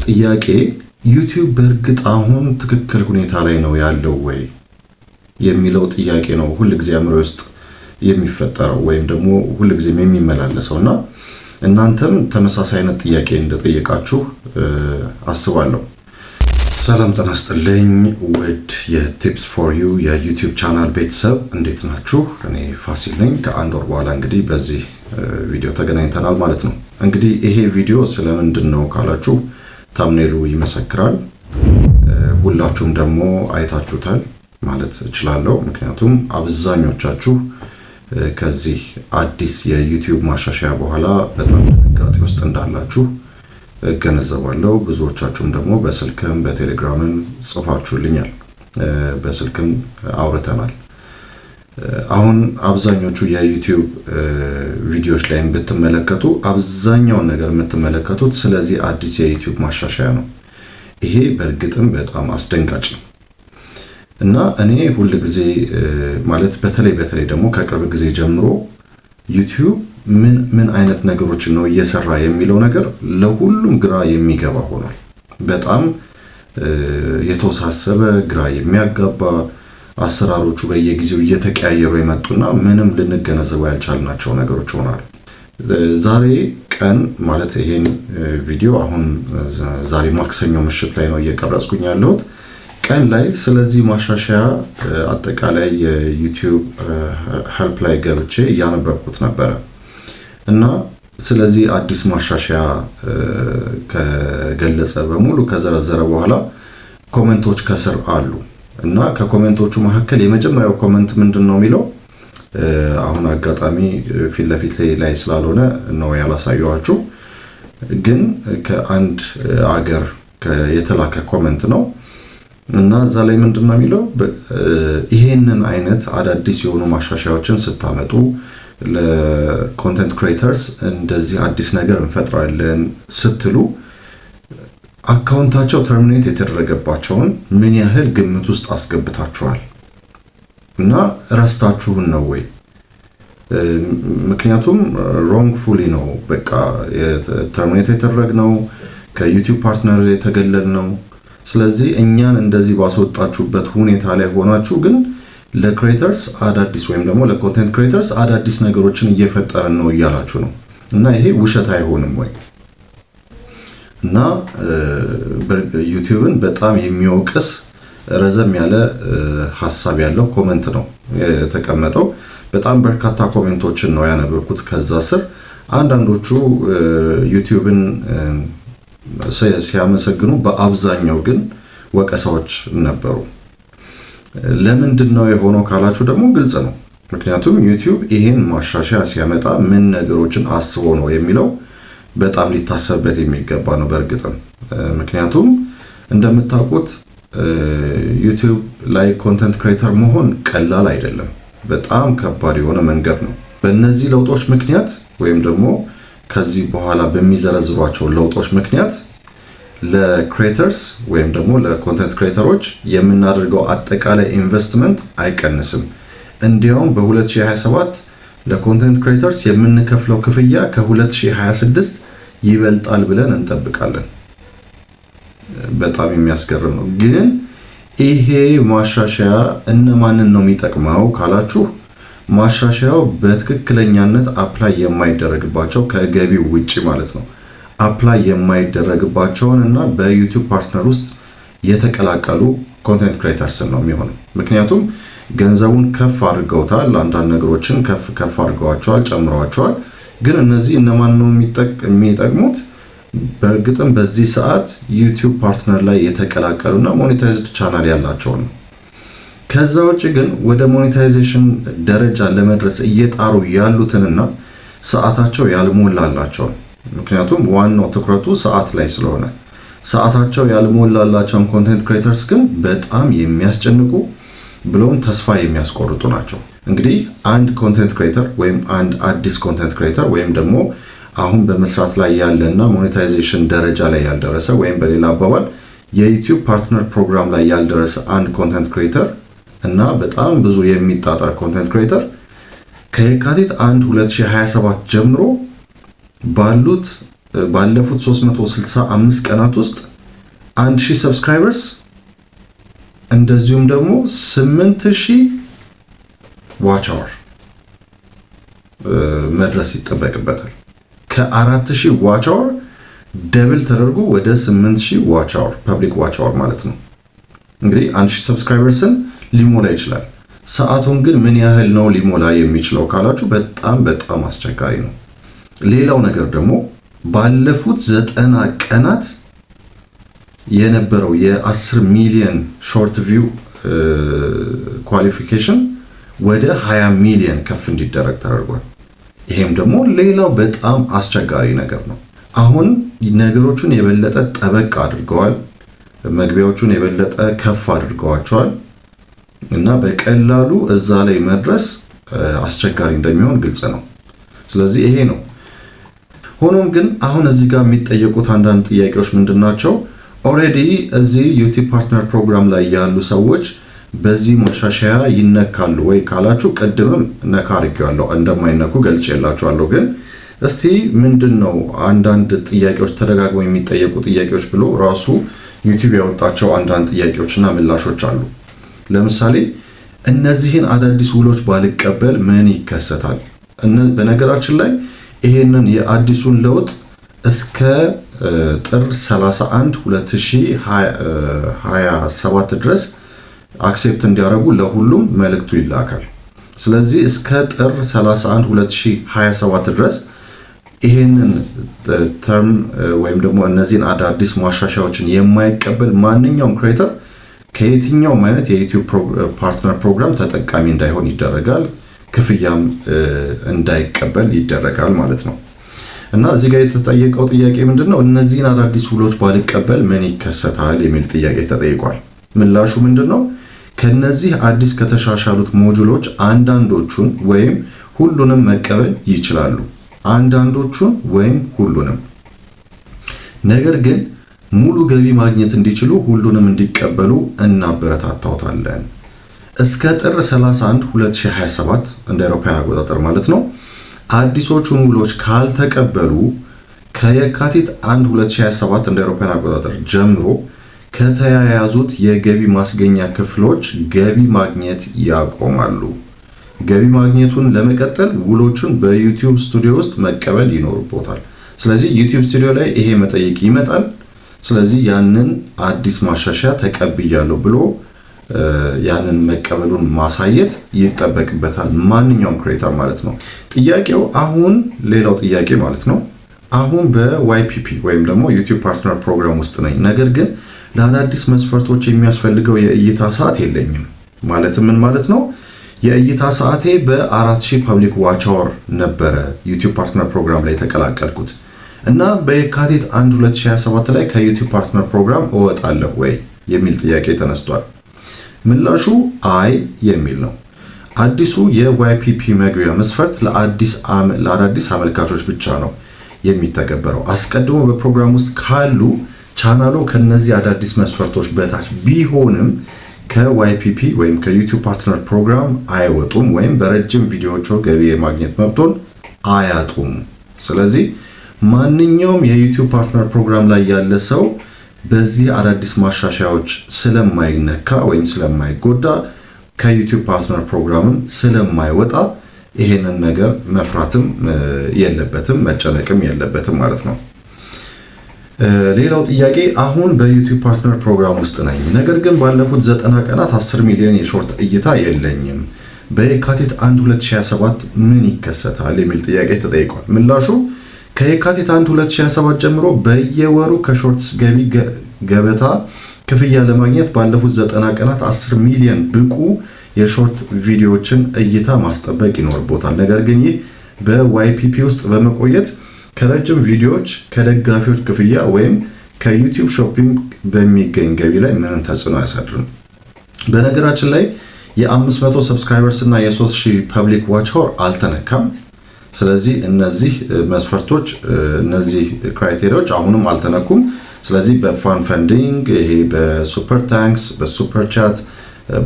ጥያቄ ዩቲዩብ በእርግጥ አሁን ትክክል ሁኔታ ላይ ነው ያለው ወይ የሚለው ጥያቄ ነው ሁልጊዜ አእምሮ ውስጥ የሚፈጠረው ወይም ደግሞ ሁልጊዜም የሚመላለሰውና እናንተም ተመሳሳይ አይነት ጥያቄ እንደጠየቃችሁ አስባለሁ። ሰላም ጤና ይስጥልኝ ውድ የቲፕስ ፎር ዩ የዩቲዩብ ቻናል ቤተሰብ እንዴት ናችሁ? እኔ ፋሲል ነኝ። ከአንድ ወር በኋላ እንግዲህ በዚህ ቪዲዮ ተገናኝተናል ማለት ነው። እንግዲህ ይሄ ቪዲዮ ስለምንድን ነው ካላችሁ ታምኔሉ ይመሰክራል። ሁላችሁም ደግሞ አይታችሁታል ማለት እችላለሁ። ምክንያቱም አብዛኞቻችሁ ከዚህ አዲስ የዩቲዩብ ማሻሻያ በኋላ በጣም ድንጋጤ ውስጥ እንዳላችሁ እገነዘባለሁ። ብዙዎቻችሁም ደግሞ በስልክም በቴሌግራምም ጽፋችሁልኛል፣ በስልክም አውርተናል። አሁን አብዛኞቹ የዩቲዩብ ቪዲዮዎች ላይ ብትመለከቱ አብዛኛውን ነገር የምትመለከቱት ስለዚህ አዲስ የዩቲዩብ ማሻሻያ ነው። ይሄ በእርግጥም በጣም አስደንጋጭ ነው እና እኔ ሁልጊዜ ማለት በተለይ ደግሞ ከቅርብ ጊዜ ጀምሮ ዩቲዩብ ምን አይነት ነገሮችን ነው እየሰራ የሚለው ነገር ለሁሉም ግራ የሚገባ ሆኗል። በጣም የተወሳሰበ ግራ የሚያጋባ አሰራሮቹ በየጊዜው እየተቀያየሩ የመጡና ምንም ልንገነዘበው ያልቻልናቸው ነገሮች ሆናል። ዛሬ ቀን ማለት ይሄን ቪዲዮ አሁን ዛሬ ማክሰኞ ምሽት ላይ ነው እየቀረጽኩኝ ያለሁት። ቀን ላይ ስለዚህ ማሻሻያ አጠቃላይ የዩቲዩብ ሄልፕ ላይ ገብቼ እያነበብኩት ነበረ እና ስለዚህ አዲስ ማሻሻያ ከገለጸ በሙሉ ከዘረዘረ በኋላ ኮሜንቶች ከስር አሉ እና ከኮሜንቶቹ መካከል የመጀመሪያው ኮሜንት ምንድነው የሚለው አሁን አጋጣሚ ፊት ለፊት ላይ ስላልሆነ ነው ያላሳየኋችሁ፣ ግን ከአንድ አገር የተላከ ኮሜንት ነው እና እዛ ላይ ምንድነው የሚለው ይሄንን አይነት አዳዲስ የሆኑ ማሻሻያዎችን ስታመጡ ለኮንቴንት ክሬተርስ እንደዚህ አዲስ ነገር እንፈጥራለን ስትሉ አካውንታቸው ተርሚኔት የተደረገባቸውን ምን ያህል ግምት ውስጥ አስገብታችኋል እና ረስታችሁን ነው ወይ? ምክንያቱም ሮንግፉሊ ነው በቃ ተርሚኔት የተደረግነው፣ ከዩቲዩብ ፓርትነር የተገለልነው። ስለዚህ እኛን እንደዚህ ባስወጣችሁበት ሁኔታ ላይ ሆናችሁ ግን ለክሬተርስ አዳዲስ ወይም ደግሞ ለኮንቴንት ክሬተርስ አዳዲስ ነገሮችን እየፈጠረን ነው እያላችሁ ነው እና ይሄ ውሸት አይሆንም ወይ? እና ዩቲዩብን በጣም የሚወቅስ ረዘም ያለ ሐሳብ ያለው ኮሜንት ነው የተቀመጠው። በጣም በርካታ ኮሜንቶችን ነው ያነበብኩት። ከዛ ስር አንዳንዶቹ ዩቲዩብን ሲያመሰግኑ፣ በአብዛኛው ግን ወቀሳዎች ነበሩ። ለምንድን ነው የሆነው ካላችሁ ደግሞ ግልጽ ነው። ምክንያቱም ዩቲዩብ ይሄን ማሻሻያ ሲያመጣ ምን ነገሮችን አስቦ ነው የሚለው በጣም ሊታሰብበት የሚገባ ነው በእርግጥም። ምክንያቱም እንደምታውቁት ዩቲዩብ ላይ ኮንተንት ክሬተር መሆን ቀላል አይደለም። በጣም ከባድ የሆነ መንገድ ነው። በእነዚህ ለውጦች ምክንያት ወይም ደግሞ ከዚህ በኋላ በሚዘረዝሯቸው ለውጦች ምክንያት ለክሬተርስ ወይም ደግሞ ለኮንተንት ክሬተሮች የምናደርገው አጠቃላይ ኢንቨስትመንት አይቀንስም። እንዲያውም በ2027 ለኮንተንት ክሬተርስ የምንከፍለው ክፍያ ከ2026 ይበልጣል ብለን እንጠብቃለን። በጣም የሚያስገርም ነው። ግን ይሄ ማሻሻያ እነማንን ነው የሚጠቅመው ካላችሁ ማሻሻያው በትክክለኛነት አፕላይ የማይደረግባቸው ከገቢው ውጪ ማለት ነው አፕላይ የማይደረግባቸውን እና በዩቲዩብ ፓርትነር ውስጥ የተቀላቀሉ ኮንቴንት ክሬተርስ ነው የሚሆነው። ምክንያቱም ገንዘቡን ከፍ አድርገውታል፣ አንዳንድ ነገሮችን ከፍ አድርገዋቸዋል፣ ጨምረዋቸዋል። ግን እነዚህ እነማን ነው የሚጠቅሙት? በእርግጥም በዚህ ሰዓት ዩቲዩብ ፓርትነር ላይ የተቀላቀሉና ሞኔታይዝድ ቻናል ያላቸው ነው። ከዛ ውጭ ግን ወደ ሞኔታይዜሽን ደረጃ ለመድረስ እየጣሩ ያሉትንና ሰዓታቸው ያልሞላላቸው፣ ምክንያቱም ዋናው ትኩረቱ ሰዓት ላይ ስለሆነ ሰዓታቸው ያልሞላላቸውን ኮንቴንት ክሬተርስ ግን በጣም የሚያስጨንቁ ብሎም ተስፋ የሚያስቆርጡ ናቸው። እንግዲህ አንድ ኮንቴንት ክሬተር ወይም አንድ አዲስ ኮንቴንት ክሬተር ወይም ደግሞ አሁን በመስራት ላይ ያለና ሞኔታይዜሽን ደረጃ ላይ ያልደረሰ ወይም በሌላ አባባል የዩቲዩብ ፓርትነር ፕሮግራም ላይ ያልደረሰ አንድ ኮንቴንት ክሬተር እና በጣም ብዙ የሚጣጣር ኮንቴንት ክሬተር ከየካቲት 1 2027 ጀምሮ ባለፉት 365 ቀናት ውስጥ 1000 ሰብስክራይበርስ እንደዚሁም ደግሞ 8000 ዋች አወር መድረስ ይጠበቅበታል። ከ4000 ዋች አወር ደብል ተደርጎ ወደ 8000 ዋች አወር ፐብሊክ ዋች አወር ማለት ነው። እንግዲህ 1000 ሰብስክራይበርስን ሊሞላ ይችላል። ሰዓቱን ግን ምን ያህል ነው ሊሞላ የሚችለው ካላችሁ በጣም አስቸጋሪ ነው። ሌላው ነገር ደግሞ ባለፉት 90 ቀናት የነበረው የ10 ሚሊዮን ሾርት ቪው ኳሊፊኬሽን ወደ 20 ሚሊዮን ከፍ እንዲደረግ ተደርጓል። ይሄም ደግሞ ሌላው በጣም አስቸጋሪ ነገር ነው። አሁን ነገሮቹን የበለጠ ጠበቅ አድርገዋል። መግቢያዎቹን የበለጠ ከፍ አድርገዋቸዋል እና በቀላሉ እዛ ላይ መድረስ አስቸጋሪ እንደሚሆን ግልጽ ነው። ስለዚህ ይሄ ነው። ሆኖም ግን አሁን እዚህ ጋር የሚጠየቁት አንዳንድ ጥያቄዎች ምንድናቸው? ኦልሬዲ እዚህ ዩቲዩብ ፓርትነር ፕሮግራም ላይ ያሉ ሰዎች በዚህ ማሻሻያ ይነካሉ ወይ ካላችሁ ቅድምም ነካ አድርጌዋለሁ፣ እንደማይነኩ ገልጬላችኋለሁ። ግን እስቲ ምንድነው አንዳንድ ጥያቄዎች ተደጋግመው የሚጠየቁ ጥያቄዎች ብሎ ራሱ ዩቲዩብ ያወጣቸው አንዳንድ ጥያቄዎችና ምላሾች አሉ። ለምሳሌ እነዚህን አዳዲስ ውሎች ባልቀበል ምን ይከሰታል? በነገራችን ላይ ይሄንን የአዲሱን ለውጥ እስከ ጥር 31 2027 ድረስ አክሴፕት እንዲያደርጉ ለሁሉም መልእክቱ ይላካል። ስለዚህ እስከ ጥር 31 2027 ድረስ ይሄንን ተርም ወይም ደግሞ እነዚህን አዳዲስ ማሻሻያዎችን የማይቀበል ማንኛውም ክሬተር ከየትኛውም አይነት የዩቲዩብ ፓርትነር ፕሮግራም ተጠቃሚ እንዳይሆን ይደረጋል፣ ክፍያም እንዳይቀበል ይደረጋል ማለት ነው። እና እዚህ ጋር የተጠየቀው ጥያቄ ምንድነው? እነዚህን አዳዲስ ውሎች ባልቀበል ምን ይከሰታል የሚል ጥያቄ ተጠይቋል። ምላሹ ምንድነው? ከነዚህ አዲስ ከተሻሻሉት ሞጁሎች አንዳንዶቹን ወይም ሁሉንም መቀበል ይችላሉ። አንዳንዶቹን ወይም ሁሉንም። ነገር ግን ሙሉ ገቢ ማግኘት እንዲችሉ ሁሉንም እንዲቀበሉ እናበረታታውታለን። እስከ ጥር 31 2027 እንደ አውሮፓውያን አቆጣጠር ማለት ነው አዲሶቹን ውሎች ካልተቀበሉ ከየካቲት 1 2027 እንደ አውሮፓውያን አቆጣጠር ጀምሮ ከተያያዙት የገቢ ማስገኛ ክፍሎች ገቢ ማግኘት ያቆማሉ። ገቢ ማግኘቱን ለመቀጠል ውሎቹን በዩቲዩብ ስቱዲዮ ውስጥ መቀበል ይኖርቦታል። ስለዚህ ዩቲዩብ ስቱዲዮ ላይ ይሄ መጠይቅ ይመጣል። ስለዚህ ያንን አዲስ ማሻሻያ ተቀብያለሁ ብሎ ያንን መቀበሉን ማሳየት ይጠበቅበታል፣ ማንኛውም ክሬተር ማለት ነው። ጥያቄው አሁን ሌላው ጥያቄ ማለት ነው፣ አሁን በዋይፒፒ ወይም ደግሞ ዩቲዩብ ፓርትነር ፕሮግራም ውስጥ ነኝ፣ ነገር ግን ለአዳዲስ መስፈርቶች የሚያስፈልገው የእይታ ሰዓት የለኝም። ማለትም ምን ማለት ነው? የእይታ ሰዓቴ በ4000 ፐብሊክ ዋች አወር ነበረ ዩቲዩብ ፓርትነር ፕሮግራም ላይ ተቀላቀልኩት እና በየካቲት 1 2027 ላይ ከዩቲዩብ ፓርትነር ፕሮግራም እወጣለሁ ወይ የሚል ጥያቄ ተነስቷል። ምላሹ አይ የሚል ነው። አዲሱ የዋይፒፒ መግቢያ መስፈርት ለአዳዲስ አመልካቾች ብቻ ነው የሚተገበረው። አስቀድሞ በፕሮግራም ውስጥ ካሉ ቻናሉ ከነዚህ አዳዲስ መስፈርቶች በታች ቢሆንም ከዋይፒፒ ወይም ከዩቲዩብ ፓርትነር ፕሮግራም አይወጡም ወይም በረጅም ቪዲዮዎች ገቢ የማግኘት መብቶን አያጡም። ስለዚህ ማንኛውም የዩቲዩብ ፓርትነር ፕሮግራም ላይ ያለ ሰው በዚህ አዳዲስ ማሻሻያዎች ስለማይነካ ወይም ስለማይጎዳ ከዩቲዩብ ፓርትነር ፕሮግራምም ስለማይወጣ ይሄንን ነገር መፍራትም የለበትም መጨነቅም የለበትም ማለት ነው። ሌላው ጥያቄ አሁን በዩቲዩብ ፓርትነር ፕሮግራም ውስጥ ነኝ፣ ነገር ግን ባለፉት 90 ቀናት 10 ሚሊዮን የሾርት እይታ የለኝም። በየካቲት 1 2027 ምን ይከሰታል የሚል ጥያቄ ተጠይቋል። ምላሹ ከየካቲት 1 2027 ጀምሮ በየወሩ ከሾርትስ ገቢ ገበታ ክፍያ ለማግኘት ባለፉት 90 ቀናት 10 ሚሊዮን ብቁ የሾርት ቪዲዮዎችን እይታ ማስጠበቅ ይኖርቦታል። ነገር ግን ይህ በዋይፒፒ ውስጥ በመቆየት ከረጅም ቪዲዮዎች ከደጋፊዎች ክፍያ ወይም ከዩቲዩብ ሾፒንግ በሚገኝ ገቢ ላይ ምንም ተጽዕኖ አያሳድርም። በነገራችን ላይ የ500 ሰብስክራይበርስ እና የ3000 ፐብሊክ ዋች አወር አልተነካም። ስለዚህ እነዚህ መስፈርቶች እነዚህ ክራይቴሪያዎች አሁንም አልተነኩም። ስለዚህ በፋን ፈንዲንግ ይሄ በሱፐር ታንክስ በሱፐር ቻት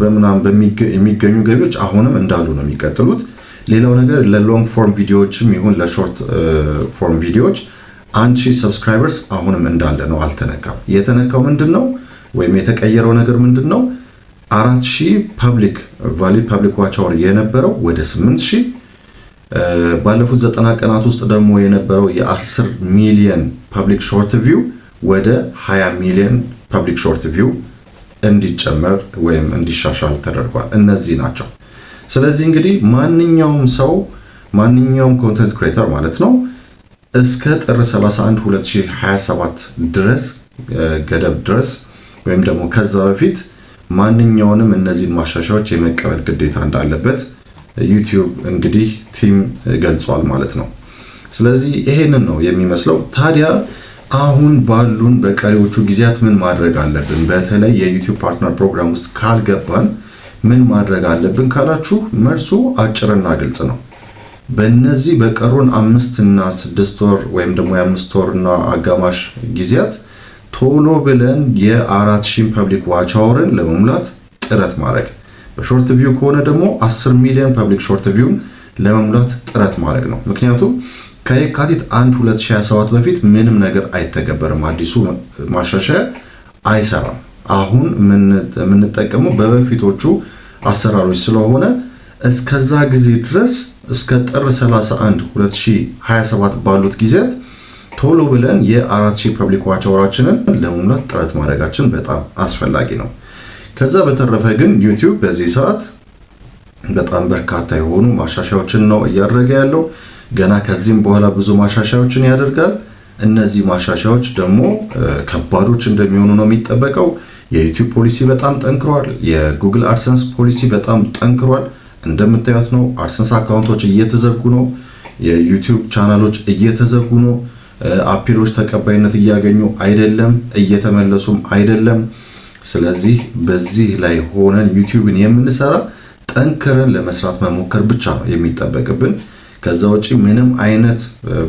በምናምን የሚገኙ ገቢዎች አሁንም እንዳሉ ነው የሚቀጥሉት። ሌላው ነገር ለሎንግ ፎርም ቪዲዮዎችም ይሁን ለሾርት ፎርም ቪዲዮዎች 1000 ሰብስክራይበርስ አሁንም እንዳለ ነው፣ አልተነካም። የተነካው ምንድነው ወይም የተቀየረው ነገር ምንድነው? 4000 ቫሊድ ፐብሊክ ዋች አወር የነበረው ወደ 8000፣ ባለፉት 90 ቀናት ውስጥ ደግሞ የነበረው የ10 ሚሊዮን ፐብሊክ ሾርት ቪው ወደ 20 ሚሊዮን ፐብሊክ ሾርት ቪው እንዲጨመር ወይም እንዲሻሻል ተደርጓል። እነዚህ ናቸው። ስለዚህ እንግዲህ ማንኛውም ኮንተንት ክሬተር ማለት ነው እስከ ጥር 31 2027 ድረስ ገደብ ድረስ ወይም ደግሞ ከዛ በፊት ማንኛውንም እነዚህን ማሻሻያዎች የመቀበል ግዴታ እንዳለበት ዩቲዩብ እንግዲህ ቲም ገልጿል ማለት ነው። ስለዚህ ይሄንን ነው የሚመስለው። ታዲያ አሁን ባሉን በቀሪዎቹ ጊዜያት ምን ማድረግ አለብን? በተለይ የዩቲዩብ ፓርትነር ፕሮግራም ውስጥ ካልገባን ምን ማድረግ አለብን ካላችሁ መልሱ አጭርና ግልጽ ነው። በእነዚህ በቀሩን 5 እና 6 ወር ወይም ደግሞ የ5 ወርና አጋማሽ ጊዜያት ቶሎ ብለን የ4000 ፐብሊክ ዋች አወርን ለመሙላት ጥረት ማድረግ፣ በሾርት ቪው ከሆነ ደግሞ 10 ሚሊዮን ፐብሊክ ሾርት ቪውን ለመሙላት ጥረት ማድረግ ነው። ምክንያቱም ከየካቲት 1 2027 በፊት ምንም ነገር አይተገበርም። አዲሱ ማሻሻያ አይሰራም። አሁን የምንጠቀመው በበፊቶቹ አሰራሮች ስለሆነ እስከዛ ጊዜ ድረስ እስከ ጥር 31 2027 ባሉት ጊዜያት ቶሎ ብለን የ4000 ፐብሊክ ዋች አወራችንን ለመሙላት ጥረት ማድረጋችን በጣም አስፈላጊ ነው። ከዛ በተረፈ ግን ዩቲዩብ በዚህ ሰዓት በጣም በርካታ የሆኑ ማሻሻያዎችን ነው እያደረገ ያለው። ገና ከዚህም በኋላ ብዙ ማሻሻያዎችን ያደርጋል። እነዚህ ማሻሻያዎች ደግሞ ከባዶች እንደሚሆኑ ነው የሚጠበቀው። የዩቲዩብ ፖሊሲ በጣም ጠንክሯል። የጉግል አድሰንስ ፖሊሲ በጣም ጠንክሯል። እንደምታዩት ነው አድሰንስ አካውንቶች እየተዘጉ ነው። የዩቲዩብ ቻናሎች እየተዘጉ ነው። አፒሎች ተቀባይነት እያገኙ አይደለም፣ እየተመለሱም አይደለም። ስለዚህ በዚህ ላይ ሆነን ዩቲዩብን የምንሰራ ጠንክረን ለመስራት መሞከር ብቻ ነው የሚጠበቅብን። ከዛ ውጪ ምንም አይነት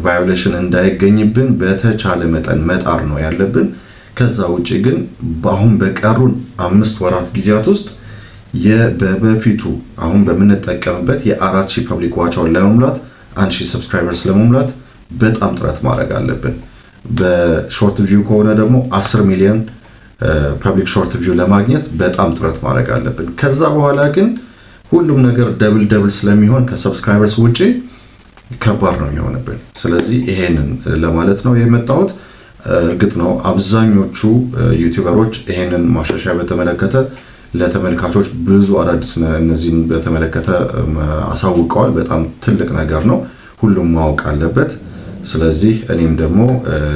ቫዮሌሽን እንዳይገኝብን በተቻለ መጠን መጣር ነው ያለብን። ከዛ ውጪ ግን አሁን በቀሩን 5 ወራት ጊዜያት ውስጥ በበፊቱ አሁን በምንጠቀምበት የ4000 ፐብሊክ ዋች አወር ለመሙላት 1000 ሰብስክራይበርስ ለመሙላት በጣም ጥረት ማድረግ አለብን። በሾርት ቪው ከሆነ ደግሞ 10 ሚሊዮን ፐብሊክ ሾርት ቪው ለማግኘት በጣም ጥረት ማድረግ አለብን። ከዛ በኋላ ግን ሁሉም ነገር ደብል ስለሚሆን ከሰብስክራይበርስ ውጪ ከባድ ነው የሚሆንብን። ስለዚህ ይሄንን ለማለት ነው የመጣሁት። እርግጥ ነው አብዛኞቹ ዩቲዩበሮች ይሄንን ማሻሻያ በተመለከተ ለተመልካቾች ብዙ አዳዲስ እነዚህን በተመለከተ አሳውቀዋል። በጣም ትልቅ ነገር ነው፣ ሁሉም ማወቅ አለበት። ስለዚህ እኔም ደግሞ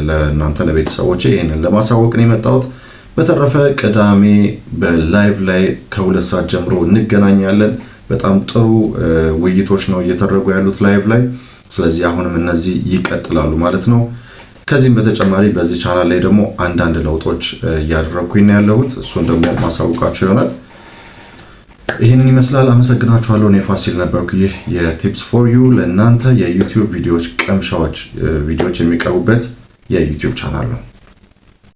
ለእናንተ ለቤተሰቦቼ ይሄንን ለማሳወቅ ነው የመጣሁት። በተረፈ ቅዳሜ በላይቭ ላይ ከ2 ሰዓት ጀምሮ እንገናኛለን። በጣም ጥሩ ውይይቶች ነው እየተደረጉ ያሉት ላይቭ ላይ። ስለዚህ አሁንም እነዚህ ይቀጥላሉ ማለት ነው። ከዚህም በተጨማሪ በዚህ ቻናል ላይ ደግሞ አንዳንድ ለውጦች እያደረኩኝ ያለሁት እሱን ደግሞ ማሳውቃችሁ ይሆናል። ይህንን ይመስላል። አመሰግናችኋለሁ። እኔ ፋሲል ነበርኩ። ይህ የቲፕስ ፎር ዩ ለእናንተ የዩቲዩብ ቪዲዮዎች ቀምሻዎች ቪዲዮዎች የሚቀርቡበት የዩቲዩብ ቻናል ነው።